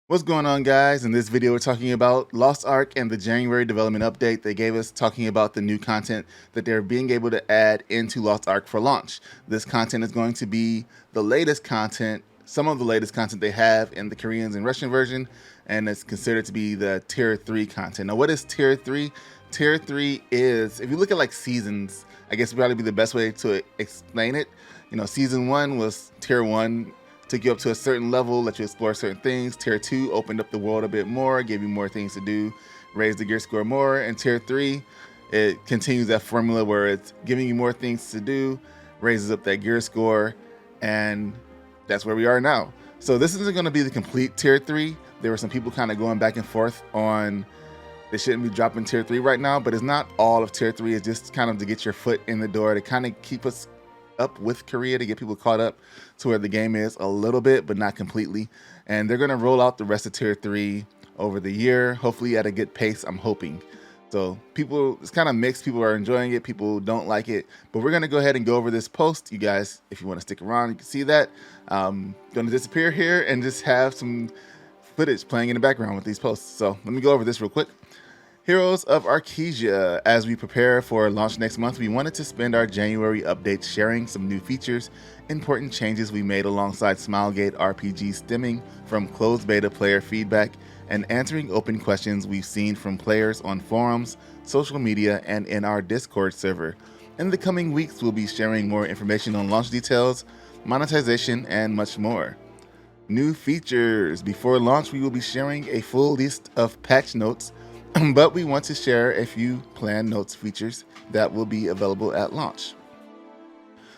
What's going on, guys? In this video we're talking about Lost Ark and the January development update they gave us, talking about the new content that they're being able to add into Lost Ark for launch. This content is going to be the latest content, some of the latest content they have in the Korean and Russian version, and it's considered to be the tier 3 content. Now, what is tier 3? Tier 3 is, if you look at like seasons, I guess would probably be the best way to explain it. You know, season 1 was tier 1, took you up to a certain level, let you explore certain things. Tier 2 opened up the world a bit more, gave you more things to do, raised the gear score more. And Tier 3, it continues that formula where it's giving you more things to do, raises up that gear score, and that's where we are now. So this isn't going to be the complete Tier 3. There were some people kind of going back and forth on they shouldn't be dropping Tier 3 right now, but it's not all of Tier 3. It's just kind of to get your foot in the door, to kind of keep us up with Korea, to get people caught up to where the game is a little bit, but not completely. And they're going to roll out the rest of Tier 3 over the year, hopefully at a good pace, I'm hoping. So people, it's kind of mixed. People are enjoying it, people don't like it, but we're going to go ahead and go over this post. You guys, if you want to stick around, you can see that. I'm going to disappear here and just have some footage playing in the background with these posts. So let me go over this real quick. Heroes of Arkesia. As we prepare for launch next month, we wanted to spend our January update sharing some new features, important changes we made alongside Smilegate RPG stemming from closed beta player feedback, and answering open questions we've seen from players on forums, social media, and in our Discord server. In the coming weeks, we'll be sharing more information on launch details, monetization, and much more. New features. Before launch, we will be sharing a full list of patch notes, but we want to share a few planned notes features that will be available at launch.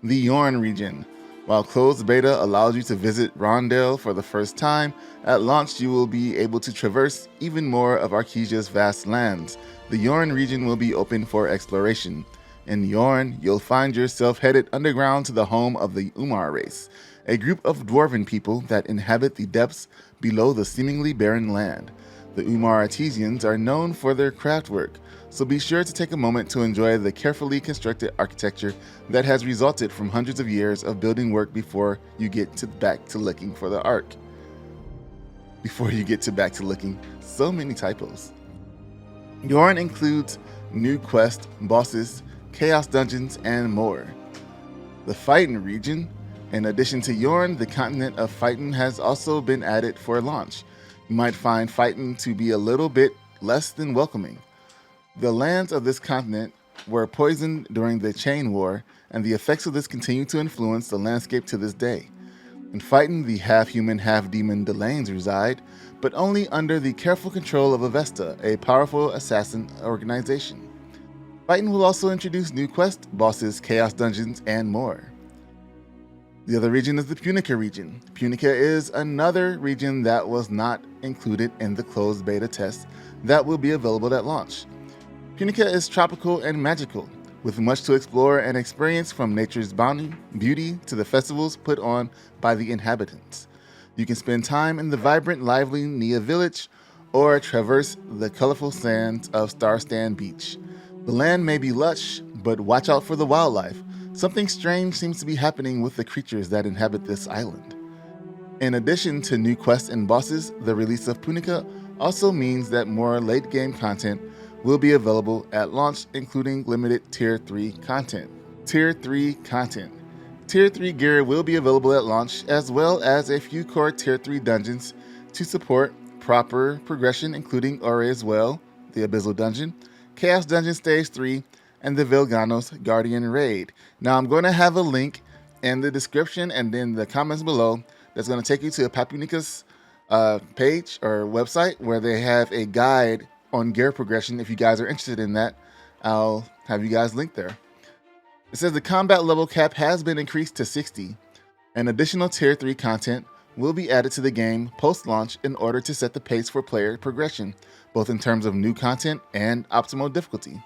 The Yorn region. While closed beta allows you to visit Rondell for the first time, at launch you will be able to traverse even more of Arkesia's vast lands. The Yorn region will be open for exploration. In Yorn, you'll find yourself headed underground to the home of the Umar race, a group of dwarven people that inhabit the depths below the seemingly barren land. The Umar Artesians are known for their craft work, so be sure to take a moment to enjoy the carefully constructed architecture that has resulted from hundreds of years of building work before you get back to looking for the Ark. So many typos. Yorn includes new quests, bosses, chaos dungeons, and more. The Phyton region. In addition to Yorn, the continent of Phyton has also been added for launch. You might find Phyton to be a little bit less than welcoming. The lands of this continent were poisoned during the Chain War, and the effects of this continue to influence the landscape to this day. In Phyton, the half-human, half-demon Delanes reside, but only under the careful control of Avesta, a powerful assassin organization. Phyton will also introduce new quests, bosses, chaos dungeons, and more. The other region is the Punica region. Punica is another region that was not included in the closed beta test that will be available at launch. Punica is tropical and magical, with much to explore and experience, from nature's beauty to the festivals put on by the inhabitants. You can spend time in the vibrant, lively Nia village or traverse the colorful sands of Starstand Beach. The land may be lush, but watch out for the wildlife. Something strange seems to be happening with the creatures that inhabit this island. In addition to new quests and bosses, the release of Punica also means that more late-game content will be available at launch, including limited Tier 3 content. Tier 3 content. Tier 3 gear will be available at launch, as well as a few core Tier 3 dungeons to support proper progression, including Ore's Well, the Abyssal Dungeon, Chaos Dungeon Stage 3, and the Vilganos Guardian Raid. Now I'm going to have a link in the description and in the comments below that's going to take you to Papunica's page or website, where they have a guide on gear progression. If you guys are interested in that, I'll have you guys linked there. It says the combat level cap has been increased to 60, and additional Tier 3 content will be added to the game post-launch in order to set the pace for player progression, both in terms of new content and optimal difficulty.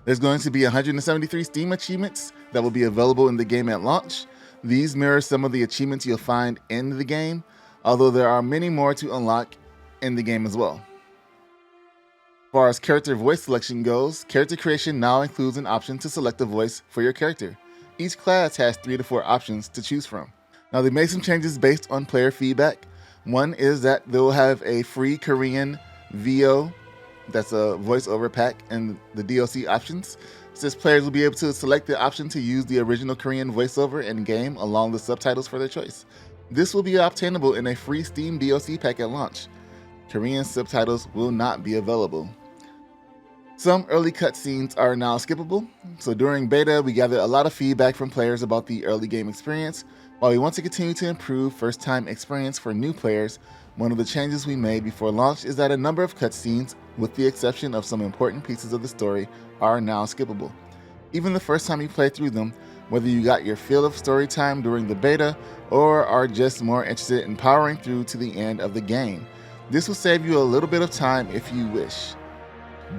There's going to be 173 Steam achievements that will be available in the game at launch. These mirror some of the achievements you'll find in the game, although there are many more to unlock in the game as well. As far as character voice selection goes, character creation now includes an option to select a voice for your character. Each class has 3 to 4 options to choose from. Now, they made some changes based on player feedback. One is that they'll have a free Korean VO, that's a voiceover pack, and the DLC options. Since players will be able to select the option to use the original Korean voiceover in game along with subtitles for their choice. This will be obtainable in a free Steam DLC pack at launch. Korean subtitles will not be available. Some early cutscenes are now skippable. So during beta, we gathered a lot of feedback from players about the early game experience. While we want to continue to improve first-time experience for new players, one of the changes we made before launch is that a number of cutscenes, with the exception of some important pieces of the story, are now skippable. Even the first time you play through them, whether you got your fill of story time during the beta or are just more interested in powering through to the end of the game. This will save you a little bit of time if you wish.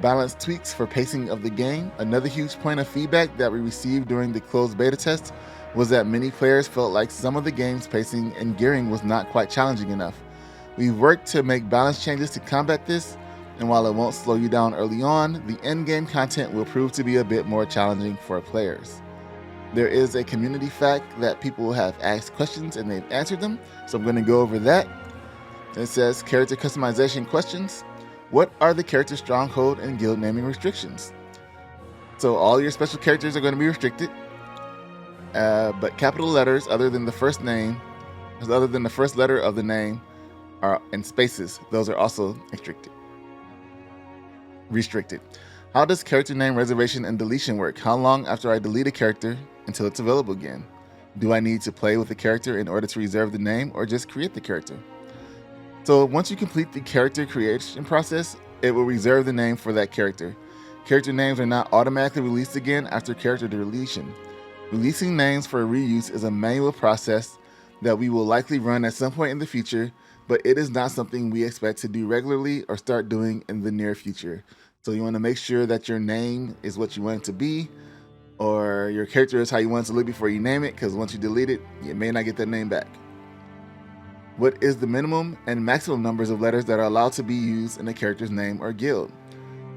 Balance tweaks for pacing of the game. Another huge point of feedback that we received during the closed beta test was that many players felt like some of the game's pacing and gearing was not quite challenging enough. We've worked to make balance changes to combat this, and while it won't slow you down early on, the end-game content will prove to be a bit more challenging for players. There is a community fact that people have asked questions and they've answered them, so I'm going to go over that. It says, character customization questions. What are the character stronghold and guild naming restrictions? So all your special characters are going to be restricted, but capital letters other than the first letter of the name are in spaces. Those are also restricted. How does character name reservation and deletion work? How long after I delete a character until it's available again? Do I need to play with the character in order to reserve the name or just create the character? So once you complete the character creation process, it will reserve the name for that character. Character names are not automatically released again after character deletion. Releasing names for reuse is a manual process that we will likely run at some point in the future, but it is not something we expect to do regularly or start doing in the near future. So you want to make sure that your name is what you want it to be, or your character is how you want it to look before you name it, because once you delete it, you may not get that name back. What is the minimum and maximum numbers of letters that are allowed to be used in a character's name or guild?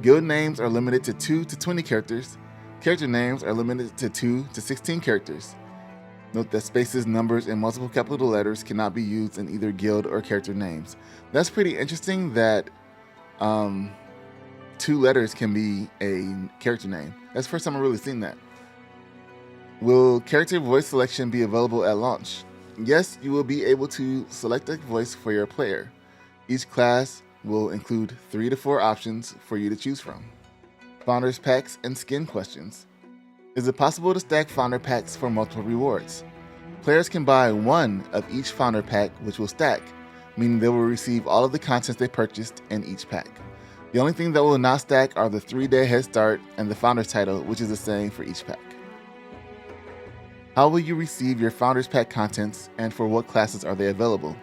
Guild names are limited to 2 to 20 characters. Character names are limited to 2 to 16 characters. Note that spaces, numbers, and multiple capital letters cannot be used in either guild or character names. That's pretty interesting that 2 letters can be a character name. That's the first time I've really seen that. Will character voice selection be available at launch? Yes, you will be able to select a voice for your player. Each class will include 3 to 4 options for you to choose from. Founders packs and skin questions. Is it possible to stack founder packs for multiple rewards? Players can buy one of each founder pack, which will stack, meaning they will receive all of the contents they purchased in each pack. The only thing that will not stack are the 3-day head start and the founder's title, which is the same for each pack. How will you receive your Founders Pack contents and for what classes are they available?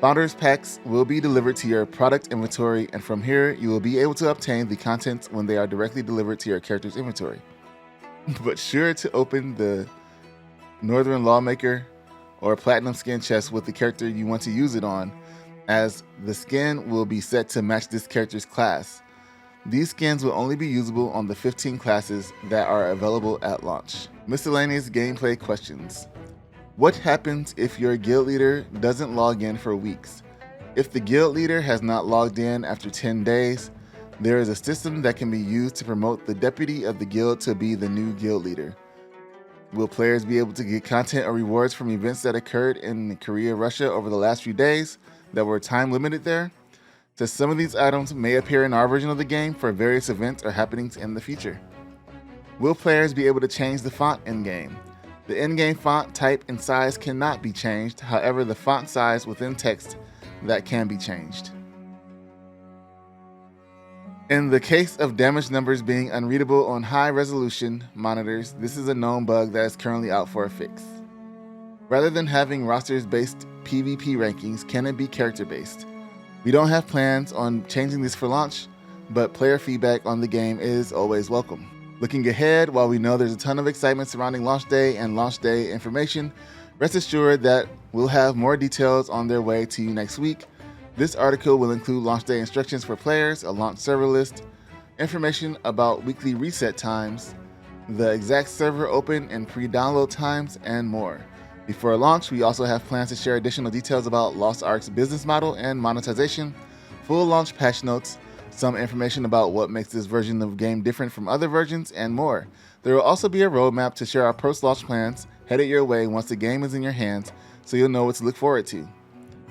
Founders Packs will be delivered to your product inventory, and from here you will be able to obtain the contents when they are directly delivered to your character's inventory. But sure to open the Northern Lawmaker or Platinum Skin chest with the character you want to use it on, as the skin will be set to match this character's class. These skins will only be usable on the 15 classes that are available at launch. Miscellaneous gameplay questions. What happens if your guild leader doesn't log in for weeks? If the guild leader has not logged in after 10 days, there is a system that can be used to promote the deputy of the guild to be the new guild leader. Will players be able to get content or rewards from events that occurred in Korea, Russia over the last few days that were time limited there? So some of these items may appear in our version of the game for various events or happenings in the future. Will players be able to change the font in-game? The in-game font type and size cannot be changed, however the font size within text that can be changed. In the case of damage numbers being unreadable on high-resolution monitors, this is a known bug that is currently out for a fix. Rather than having rosters-based PvP rankings, can it be character-based? We don't have plans on changing this for launch, but player feedback on the game is always welcome. Looking ahead, while we know there's a ton of excitement surrounding launch day and launch day information, rest assured that we'll have more details on their way to you next week. This article will include launch day instructions for players, a launch server list, information about weekly reset times, the exact server open and pre-download times, and more. Before launch, we also have plans to share additional details about Lost Ark's business model and monetization, full launch patch notes, some information about what makes this version of the game different from other versions, and more. There will also be a roadmap to share our post-launch plans headed your way once the game is in your hands, so you'll know what to look forward to.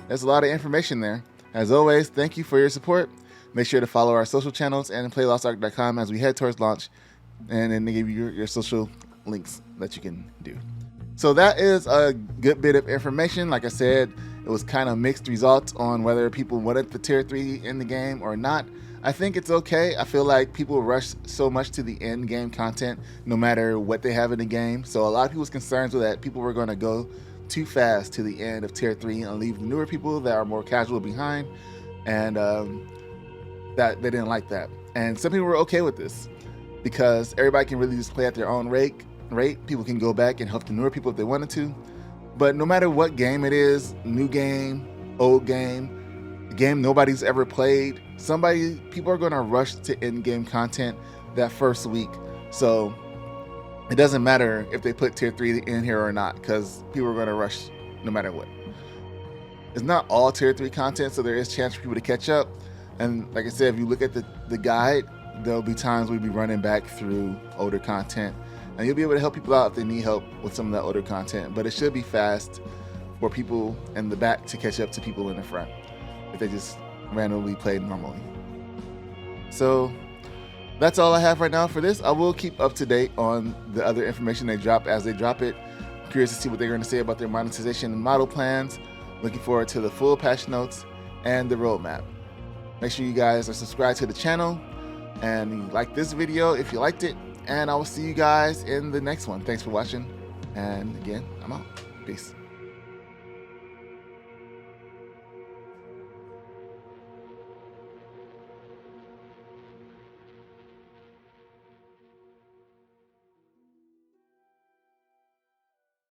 There's a lot of information there. As always, thank you for your support. Make sure to follow our social channels and playlostark.com as we head towards launch, and then they give you your social links that you can do. So that is a good bit of information. Like I said, it was kind of mixed results on whether people wanted the tier 3 in the game or not. I think it's okay. I feel like people rush so much to the end game content no matter what they have in the game. So a lot of people's concerns were that people were going to go too fast to the end of tier 3 and leave newer people that are more casual behind, and that they didn't like that. And some people were okay with this because everybody can really just play at their own rate. People can go back and help the newer people if they wanted to. But no matter what game it is, new game, old game, a game nobody's ever played, people are going to rush to in-game content that first week. So it doesn't matter if they put tier 3 in here or not, because people are going to rush no matter what. It's not all tier 3 content, so there is a chance for people to catch up. And like I said, if you look at the guide, there'll be times we'll be running back through older content, and you'll be able to help people out if they need help with some of that older content. But it should be fast for people in the back to catch up to people in the front if they just randomly play normally. So that's all I have right now for this. I will keep up to date on the other information they drop as they drop it. I'm curious to see what they're going to say about their monetization and model plans. Looking forward to the full patch notes and the roadmap. Make sure you guys are subscribed to the channel and like this video if you liked it, and I will see you guys in the next one. Thanks for watching, and again, I'm out. Peace.